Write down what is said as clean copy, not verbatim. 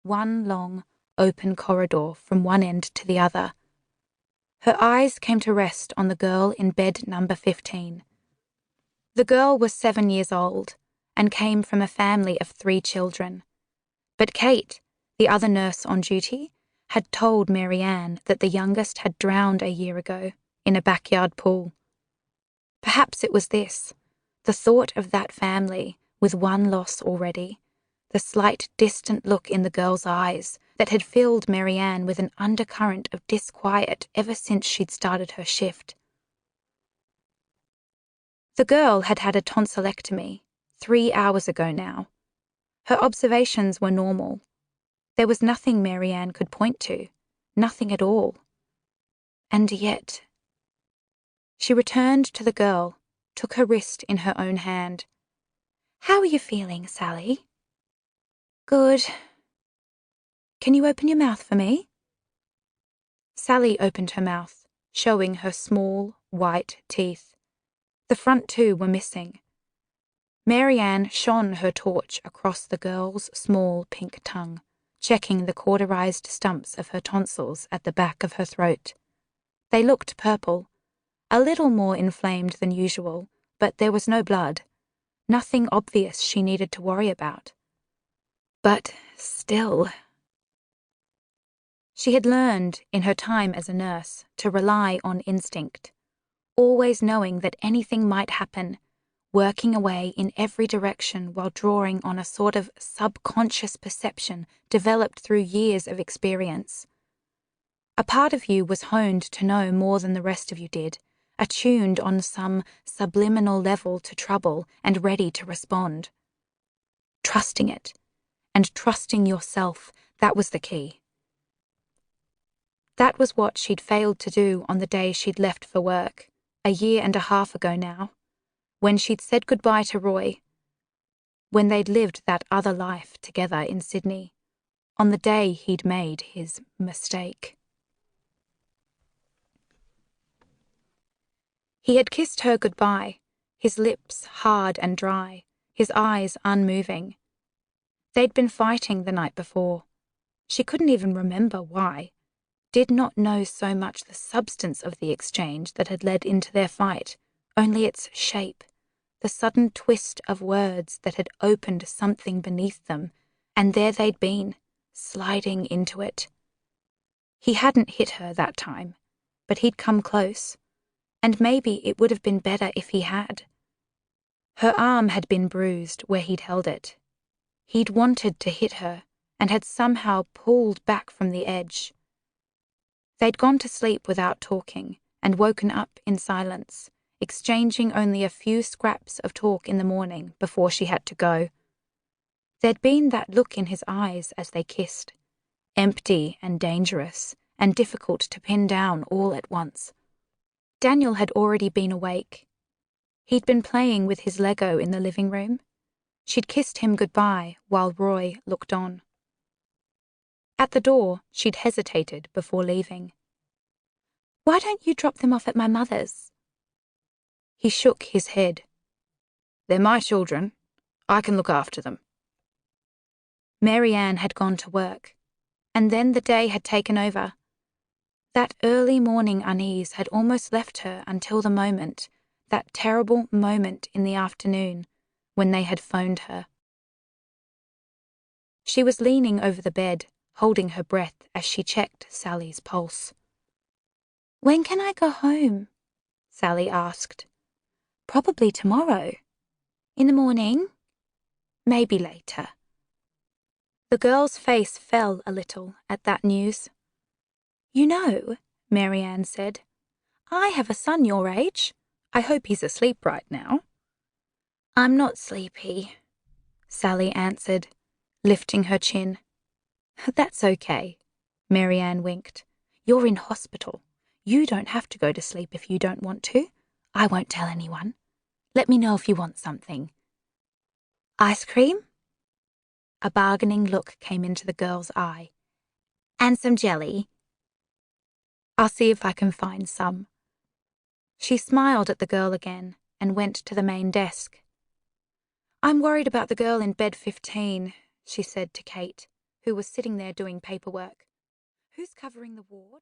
one long, open corridor from one end to the other. Her eyes came to rest on the girl in bed number 15. The girl was 7 years old and came from a family of 3 children. But Kate, the other nurse on duty, had told Maryanne that the youngest had drowned a year ago in a backyard pool. Perhaps it was this, the thought of that family with one loss already, the slight distant look in the girl's eyes that had filled Maryanne with an undercurrent of disquiet ever since she'd started her shift. The girl had had a tonsillectomy 3 hours ago now. Her observations were normal. There was nothing Maryanne could point to, nothing at all. And yet... She returned to the girl, took her wrist in her own hand. "How are you feeling, Sally?" "Good." "Can you open your mouth for me?" Sally opened her mouth, showing her small, white teeth. The front 2 were missing. Maryanne shone her torch across the girl's small pink tongue, checking the cauterized stumps of her tonsils at the back of her throat. They looked purple, a little more inflamed than usual, but there was no blood, nothing obvious she needed to worry about. But still... She had learned, in her time as a nurse, to rely on instinct, always knowing that anything might happen, working away in every direction while drawing on a sort of subconscious perception developed through years of experience. A part of you was honed to know more than the rest of you did, attuned on some subliminal level to trouble and ready to respond. Trusting it, and trusting yourself, that was the key. That was what she'd failed to do on the day she'd left for work, a year and a half ago now, when she'd said goodbye to Roy, when they'd lived that other life together in Sydney, on the day he'd made his mistake. He had kissed her goodbye, his lips hard and dry, his eyes unmoving. They'd been fighting the night before. She couldn't even remember why, did not know so much the substance of the exchange that had led into their fight, only its shape, the sudden twist of words that had opened something beneath them, and there they'd been, sliding into it. He hadn't hit her that time, but he'd come close, and maybe it would have been better if he had. Her arm had been bruised where he'd held it. He'd wanted to hit her, and had somehow pulled back from the edge. They'd gone to sleep without talking, and woken up in silence, exchanging only a few scraps of talk in the morning before she had to go. There'd been that look in his eyes as they kissed, empty and dangerous, and difficult to pin down all at once. Daniel had already been awake. He'd been playing with his Lego in the living room. She'd kissed him goodbye while Roy looked on. At the door, she'd hesitated before leaving. "Why don't you drop them off at my mother's?" He shook his head. "They're my children. I can look after them." Maryanne had gone to work, and then the day had taken over. That early morning unease had almost left her until the moment, that terrible moment in the afternoon, when they had phoned her. She was leaning over the bed, holding her breath as she checked Sally's pulse. "When can I go home?" Sally asked. "Probably tomorrow." "In the morning?" "Maybe later." The girl's face fell a little at that news. "You know," Maryanne said, "I have a son your age. I hope he's asleep right now." "I'm not sleepy," Sally answered, lifting her chin. "That's okay," Maryanne winked. "You're in hospital. You don't have to go to sleep if you don't want to. I won't tell anyone. Let me know if you want something." "Ice cream?" A bargaining look came into the girl's eye. "And some jelly?" "I'll see if I can find some." She smiled at the girl again and went to the main desk. "I'm worried about the girl in bed 15, she said to Kate, who was sitting there doing paperwork. "Who's covering the ward?"